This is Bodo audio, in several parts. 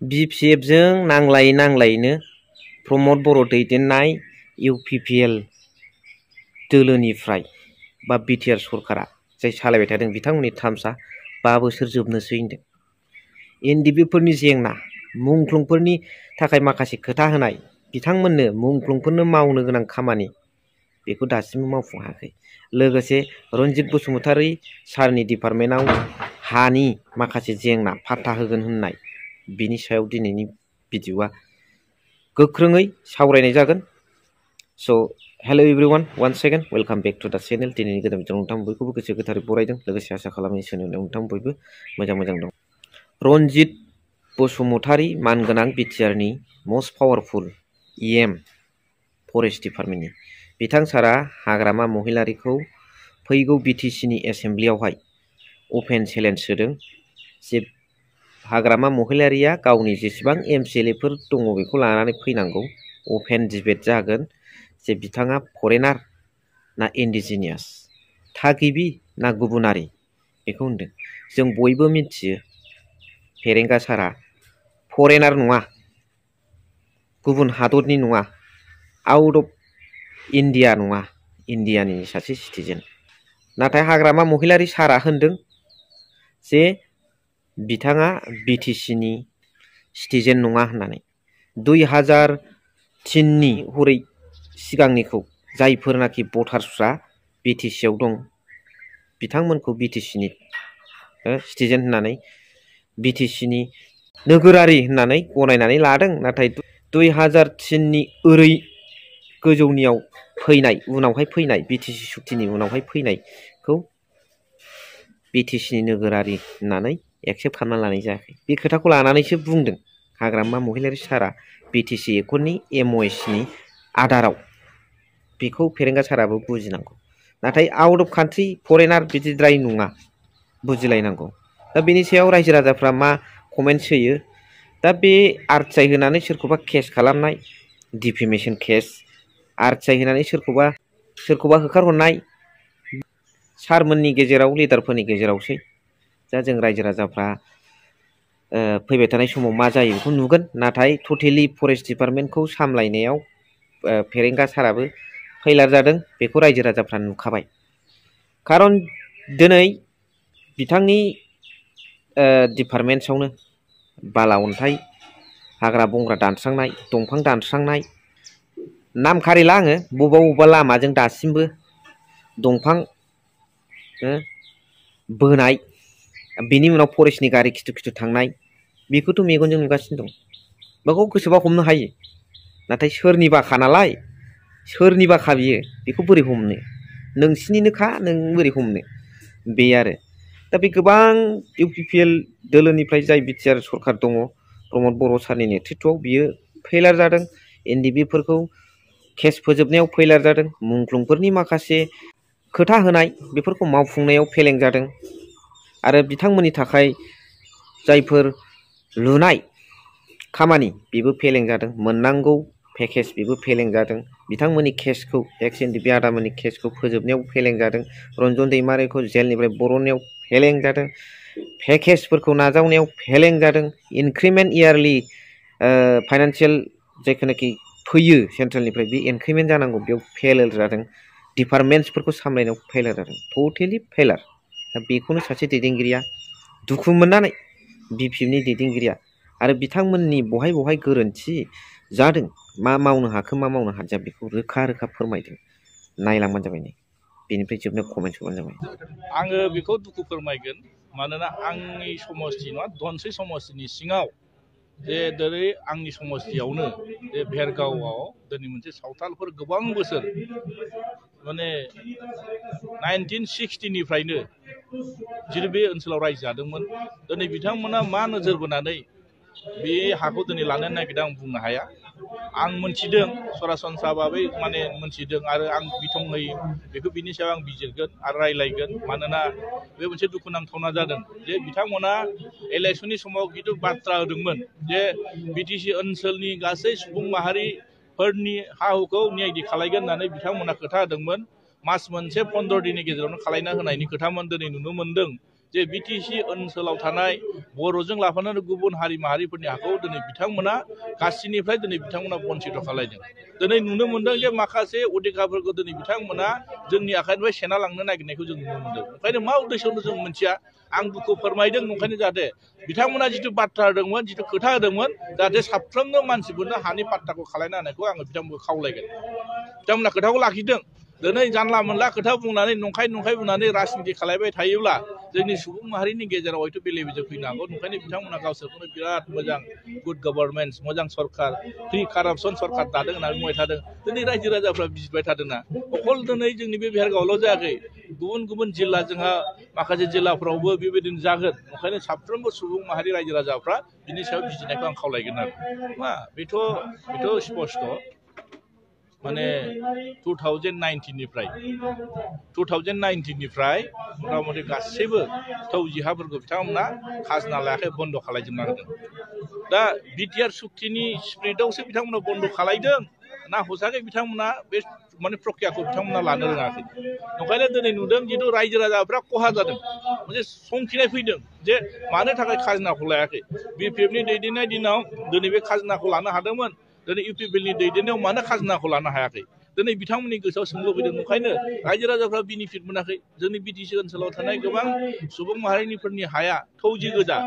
BPF जों नांलायैनो प्रमद बर' दैदेननाय UPPL दोलोनिफ्राय बा बिटिआर सरकारा जाय सालायबाय थादों बिथांमोननि टार्मसआ 5 बोसोर जोबनोसै होनदों। एनडिबिफोरनि जेंना मुंख्लंफोरनि थाखाय माखासे खोथा होनाय बिथांमोननो मुंख्लंफोरनो मावनो गोनां खामानि बेखौ दासिमबो मावफुंनो हायाखै। लोगोसे रन्जित बसुमतारी सारनि डिपार्टमेन्टआव हानि माखासे जेंना फात्ता होगोन होननाय बिनि सायाव दिनैनि भिडिअ'आ गोख्रोङै सावरायनाय जागोन। स' hello everyone one second welcome back to दा चेनेल। दिनैनि गोदान भिडिअ नोंथां बयखौबो गोसो गोथारै बरायदों। लोगोसे आसा खालामो इसोरनि अननायाव नोंथां बयबो मोजां दं। रन्जित बसुमतारी मानगोनां बिटिआरनि मस्ट पावारफुल EM फरेस्ट डिपार्टमेन्टनि बिथां सारा हाग्रामा महिलारिखौ फैगौ BTCनि एसेम्ब्लियावहाय अपेन चेलेन्ज होदों जे हाग्रामा महिलारिया गावनि जेसेबां MCLAफोर दङ बेखौ लानानै फैनांगौ। अपेन डिबेट जागोन जे बिथाङा फरेनार ना इन्डिजिनियास, थागिबि ना गुबुनारि बेखौ होनदों। जों बयबो मिथियो फेरेंगा सारा फरेनार नङा, गुबुन हादरनि नङा, आउट अफ इन्डिया नङा, इन्डियानि सासे सिटिजेन। नाथाय हाग्रामा महिलारि सारा होनदों जे बिथाङा BTCनि सिटिजेन नङा होननानै। 2003नि हरै सिगांनिखौ जायफोरनाखि भटार्सफ्रा BTCआव दं बिथांमोनखौ BTCनि सिटिजेन होननानै BTCनि नोगोरारि होननानै गनायनानै लादों। नाथाय 2003नि ओरै गोजौनियाव फैनाय उनावहाय फैनाय BTC सुक्तिनि उनावहाय फैनायखौ BTCनि नोगोरारि होननानै एक्सेप्ट खालामना लानाय जायाखै। बे खोथाखौ लानानैसो बुंदों हाग्रामा महिलारि सारा BTC एकर्डनि MOSनि आदाराव बेखौ फेरेंगा साराबो बुजिनांगौ। नाथाय आउट अफ कान्ट्रि फरेनार बिदिद्राय नङा, बुजिलायनांगौ। दा बेनि सायाव रायजो राजाफ्रा मा कमेन्ट्स होयो। दा बे आरटिआइ होनानै सोरखौबा केस खालामनाय, डिफेमेशन केस, आरटिआइ होनानै सोरखौबा होखारहरनाय सारमोननि गेजेराव लिडारफोरनि गेजेरावसै। दा जों रायजो राजाफ्रा फैबाय थानाय समाव मा जायो बेखौ नुगोन। नाथाय टटेलि फरेस्ट डिपार्टमेन्टखौ सामलायनायाव फेरेंगा साराबो फैलार जादों बेखौ रायजो राजाफ्रा नुखाबाय। खारन दिनै बिथांनि डिपार्टमेन्ट्सआवनो बाला अन्थाइ, हाग्रा बंग्रा दानस्रांनाय, दंफां दानस्रांनाय, नाम खारिला आङो, बबेबा लामाजों दासिमबो दंफां बोनाय, बेनि उनाव फरेस्टनि गारि खिथु थांनाय बेखौथ' मेगनजों नुगासिनो दं। बेखौ गोसोबा हमनो हायो। नाथाय सोरनि बाखा नालाय, सोरनि बाखा बियो बेखौ बोरै हमनो? नोंसिनिनोखा, नों बोरै हमनो? बे आरो दा बे गोबां UPPL दोलोनिफ्राय जाय बिटिआर सरखार दङ प्रमद बर' सारनि नेतृत्वआव बियो फैलार जादों। एनडिबिफोरखौ केस फोजोबनायाव फैलार जादों। मुंख्लंफोरनि माखासे खोथा होनाय बेफोरखौ मावफुंनायाव फेलें जादों। आरो बिथांमोननि थाखाय जायफोर लुनाय खामानि बेबो फेलें जादों। मोननांगौ पेकेज बेबो फेलें जादों। बिथांमोननि केसखौ एक्स एनडिबि आदामोननि केसखौ फोजोबनायाव फेलें जादों। रन्जन दैमारिखौ जेलनिफ्राय बरननायाव फेलें जादों। पेकेजफोरखौ नाजावनायाव फेलें जादों। इनक्रिमेन्ट इयारलि फाइनान्सियेल जायखौनाखि फैयो सेन्ट्रेलनिफ्राय बे इनक्रिमेन्ट जानांगौ बेयाव फेलें जादों। डिपार्टमेन्ट्सफोरखौ सामलायनायाव फेलें जादों। टटेलि फेलार। दा बेखौनो सासे दैदेनगिरिया दुखु मोननानै BPFनि दैदेनगिरिया आरो बिथांमोननि बहाय गोरोन्थि जादों, मा मावनो हाखो मा मावनो हादिया बेखौ रोखा फोरमायदों। नायलांबानो जाबाय। नै बेनिफ्राय जोबनो कमेन्ट्स हरबानो जाबाय। आङो बेखौ दुखु फोरमायगोन। मानोना आंनि समस्ति नङा धनसै समस्तिनि सिङाव जे दिनै आंनि समस्तियावनो जे भेरगावआव दिनै मोनसे सावथालफोर गोबां बोसोर माने 1960निफ्रायनो जितु बे ओनसोलाव रायजो जादोंमोन। दिनै बिथांमोना मा नोजोर बोनानै बे हाखौ दिनै लानो नागिरदों आं बुंनो हाया। आं मोनथिदों सरासनस्रा भाबै माने मोनथिदों आरो आं बिथङै बेखौ बिनि सायाव आं बिजिरगोन आरो रायलायगोन। मानोना बे मोनसे दुखुनांथावना जादों जे बिथांमोना इलेक्सननि समाव खिन्थु बाथ्रा होदोंमोन जे BTC ओनसोलनि गासै सुबुं माहारिफोरनि हा हुखौ न्यायदि खालायगोन होननानै बिथांमोना खोथा होदोंमोन। मास मोनसे 15 दिननि गेजेरावनो खालायना होनायनि खोथामोन। दिनै नुनो मोनदों जे बिटिसि ओनसोलाव थानाय बर'जों लाफानानै गुबुन हारि माहारिफोरनि हाखौ दिनै बिथांमोना गासैनिफ्राय दिनै बिथांमोना बन्सित खालायदों। दिनै नुनो मोनदों जे माखासे अधिकारफोरखौ दिनै बिथांमोना जोंनि आखाइनिफ्राय सेना लांनो नागिरनायखौ जों नुनो मोनदों। ओंखायनो मा उद्देश्यनो जों मिथिया। आं दुखु फोरमायदों ओंखायनो जाहाथे बिथांमोना जिथु बाथ्रा होदोंमोन, जिथु खोथा होदोंमोन, जाहाथे साफ्रोमबो मानसिफोरनो हानि पाट्टाखौ खालायना होनायखौ आङो बिथांमोनखौ खावलायगोन। बिथांमोना खोथाखौ लाखिदों। दिनै जानला मोनला खोथा बुंनानै नंखाय बुंनानै राजनिति खालायबाय थायोब्ला जोंनि सुबुं माहारिनि गेजेराव हयथ' बेले बेजे फैनो हागौ। ओंखायनो बिथांमोना गावसोरखौनो बिराद मोजां गुड गभर्नमेन्ट, मोजां सरकार, फ्रि कारापसन सरकार दादों होननानै बुंबाय थादों। दिनै रायजो राजाफ्रा बिजिरबाय थादोंना। अकल दिनै जोंनि बे भेरगावल' जायाखै, गुबुन गुबुन जिल्ला जोंहा माखासे जिल्लाफ्रावबो बेबायदिनो जागोन। ओंखायनो साफ्रोमबो सुबुं माहारि रायजो राजाफ्रा बिनि सायाव बिजिरनायखौ आं खावलायगोन आरो। मा बेथ' स्पष्ट माने 2019निफ्राय मथा मथि गासैबो थौजिहाफोरखौ बिथांमोना खाजोना लायाखै, बन्द' खालायजोबना होदों। दा बिटिआर सुक्तिनि स्पिरिटआवसो बिथांमोना बन्द' खालायदों ना हसाखै बिथांमोना बे माने प्रक्रियाखौ बिथांमोना लानो रोङाखै। ओंखायनो दिनै नुदों जिथु रायजो राजाफ्रा खहा जादों, मोनसे संखिनाय फैदों जे मानो थाखाय खाजोनाखौ लायाखै। बिपिएफनि दैदेननाय दिनाव दिनै बे खाजोनाखौ लानो हादोंमोन, दिनै इउपिपिएलनि दैदेननायाव मानो खाजोनाखौ लानो हायाखै। दिनै बिथांमोननि गोसोआव सोंलु फैदों। ओंखायनो रायजो राजाफ्रा बेनिफिट मोनाखै। जोंनि बिटिसि ओनसोलाव थानाय गोबां सुबुं माहारिफोरनि हाया थौजि गोजा।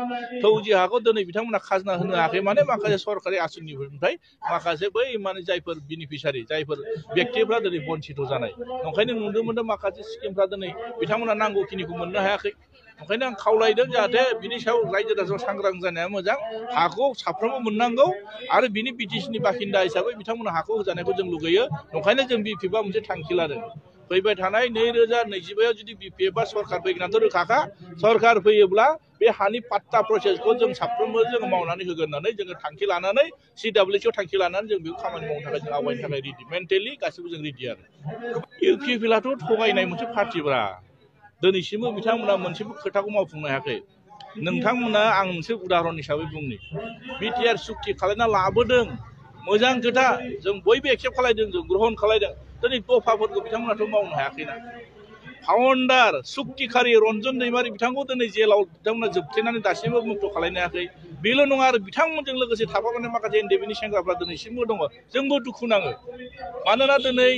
थौजि हाखौ दिनै बिथांमोना खाजोना होनो हायाखै। माने माखासे सरकारि आसनिफोरनिफ्राय माखासे बै माने जायफोर बेनिफिसारि, जायफोर व्यक्तिफ्रा दिनै बन्सित जानाय। ओंखायनो नुनो मोनदों माखासे स्किमफ्रा दिनै बिथांमोना नांगौखिनिखौ मोननो हायाखै। ओंखायनो आं खावलायदों जाहाथे बिनि सायाव रायजो राजाफ्रा सांग्रां जानाया मोजां। हाखौ साफ्रोमबो मोननांगौ आरो बिनि बिटिसिनि बासिन्दा हिसाबै बिथांमोना हाखौ होजानायखौ जों लुगैयो। ओंखायनो जों बिपिएफआ मोनसे थांखि लादों। फैबाय थानाय 2025आव जुदि बिपिएफआ सरकार फैगोनाथ' रोखाखा। सरकार फैयोब्ला बे हानि पाट्टा प्रसेसखौ जों साफ्रोमबो जोङो मावनानै होगोन होननानै जोङो थांखि लानानै CWCआव थांखि लानानै जों बेखौ खामानि मावनो थाखाय जों आवगायनो थाखाय रेडि, मेन्टेलि गासिबो जों रेडि आरो। इउपिपिएलआथ' थगायनाय मोनसे पार्टिब्रा। दिनैसिमबो बिथांमोना मोनसेबो खोथाखौ मावफुंनो हायाखै। नोंथांमोना आं मोनसे उदाहरन हिसाबै बुंनि, बिटिआर सुक्ति खालायना लाबोदों, मोजां खोथा, जों बयबो एक्सेप्ट खालायदों, जों ग्रहन खालायदों। दिनै दफाफोरखौ बिथांमोनाथ' मावनो हायाखैना। फाउन्डार सुक्तिखारि रन्जन दैमारि बिथांखौ दिनै जेलाव बिथांमोना जोबथेनानै दासिमबो मुक्त खालायनो हायाखै। बेल' नङा आरो बिथांमोनजों लोगोसे थाफानाय माखासे एनडिएफबि नि सेंग्राफ्रा दिनैसिमबो दङ। जोंबो दुखु नाङो। मानोना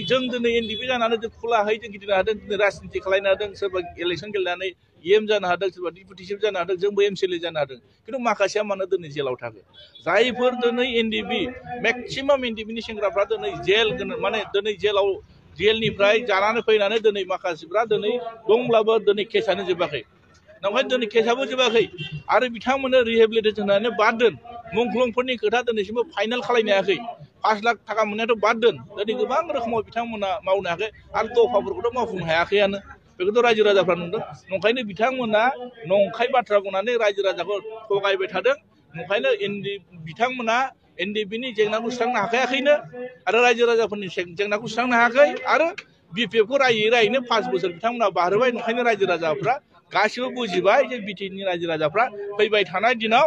जों दिनै एनडिएफबि जानानै जों खुलाहै जों गिदिंनो हादों, दिनै राजनिति खालायनो हादों, सोरबा इलेक्सन गेलेनानै EM जानो हादों, सोरबा डिपुटि चिफ जानो हादों, जोंबो MCLA जानो हादों। खिन्थु माखासेया मानो दिनै जेलाव थागोन। जायफोर दिनै एनडिएफबि, मेक्सिमाम एनडिएफबि नि सेंग्राफ्रा दिनै माने दिनै जेलनिफ्राय जानानै फैनानै दिनै माखासेफ्रा दिनै दंब्लाबो दिनै केसआनो जोबाखै। ओंखायनो दिनै केसआबो जोबाखै आरो बिथांमोननो रिहेबिलिटेसन होनानै बाद दोन। मुंख्लंफोरनि खोथा दिनैसिमबो फाइनाल खालायनो हायाखै। 5 लाख थाखा मोननायाथ' बाद दोन। दिनै गोबां रोखोमाव बिथांमोना मावनो हायाखै आरो दफाफोरखौथ' मावफुंनो हायाखैआनो। बेखौथ' रायजो राजाफ्रा नुदों। ओंखायनो बिथांमोना नंखाय बाथ्रा बुंनानै रायजो राजाखौ थगायबाय थादों। ओंखायनो बिथांमोना एनडिएफबि नि जेंनाखौ सुस्रांनो हाखायाखैनो आरो रायजो राजाफोरनि जेंनाखौ सुस्रांनो हायाखै आरो बिपिएफखौ रायैनो 5 बोसोर बिथांमोना बारहोबाय। ओंखायनो रायजो राजाफ्रा गासिबो बुजिबाय जे बिटिएडनि रायजो राजाफ्रा फैबाय थानाय दिनाव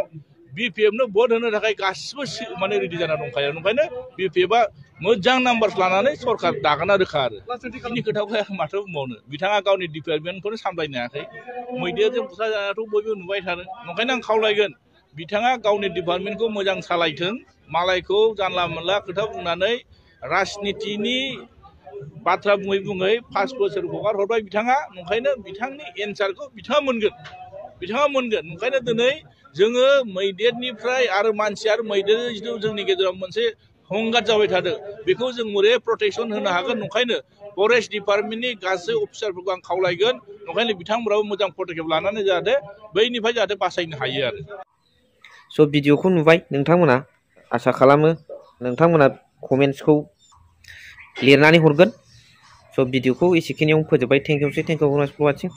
बिपिएफनो भट होनो थाखाय गासिबो माने रेडि जाना दंखायो। ओंखायनो बिपिएफआ मोजां नाम्बार लानानै सरकार दागोना रोखा आरो। बिनि खोथाखौ आं माथो बुंबावनो। बिथाङा गावनि डिपार्टमेन्टखौनो सामलायनो हायाखै। मैदेरजों बुथारजानायाथ' बयबो नुबाय थादों। ओंखायनो आं खावलायगोन बिथाङा गावनि डिपार्टमेन्टखौ मोजां सालायथों। मालायखौ जानला मोनला खोथा बुंनानै राजनितिनि बाथ्रा बुङै 5 बोसोर हगार हरबाय बिथाङा। ओंखायनो बिथांनि एन्सारखौ बिथाङा मोनगोन। ओंखायनो दिनै जोङो मैदेरनिफ्राय आरो मानसि आरो मैदेरजों जिथु जोंनि गेजेराव मोनसे हंगात जाबाय थादों, बेखौ जों बोरै प्रटेक्सन होनो हागोन। ओंखायनो फरेस्ट डिपार्टमेन्टनि गासै अफिसारफोरखौ आं खावलायगोन। ओंखायनो बिथांमोनाबो मोजां पदक्षेप लानानै जाहाथे बैनिफ्राय जाहाथे बासायनो हायो आरो। स' भिडिअखौ नुबाय नोंथांमोना, आसा खालामो नोंथांमोना कमेन्ट्सखौ लिरनानै हरगोन। स' भिडिअखौ एसेखिनियावनो फोजोबबाय। Thank you for वाचिं।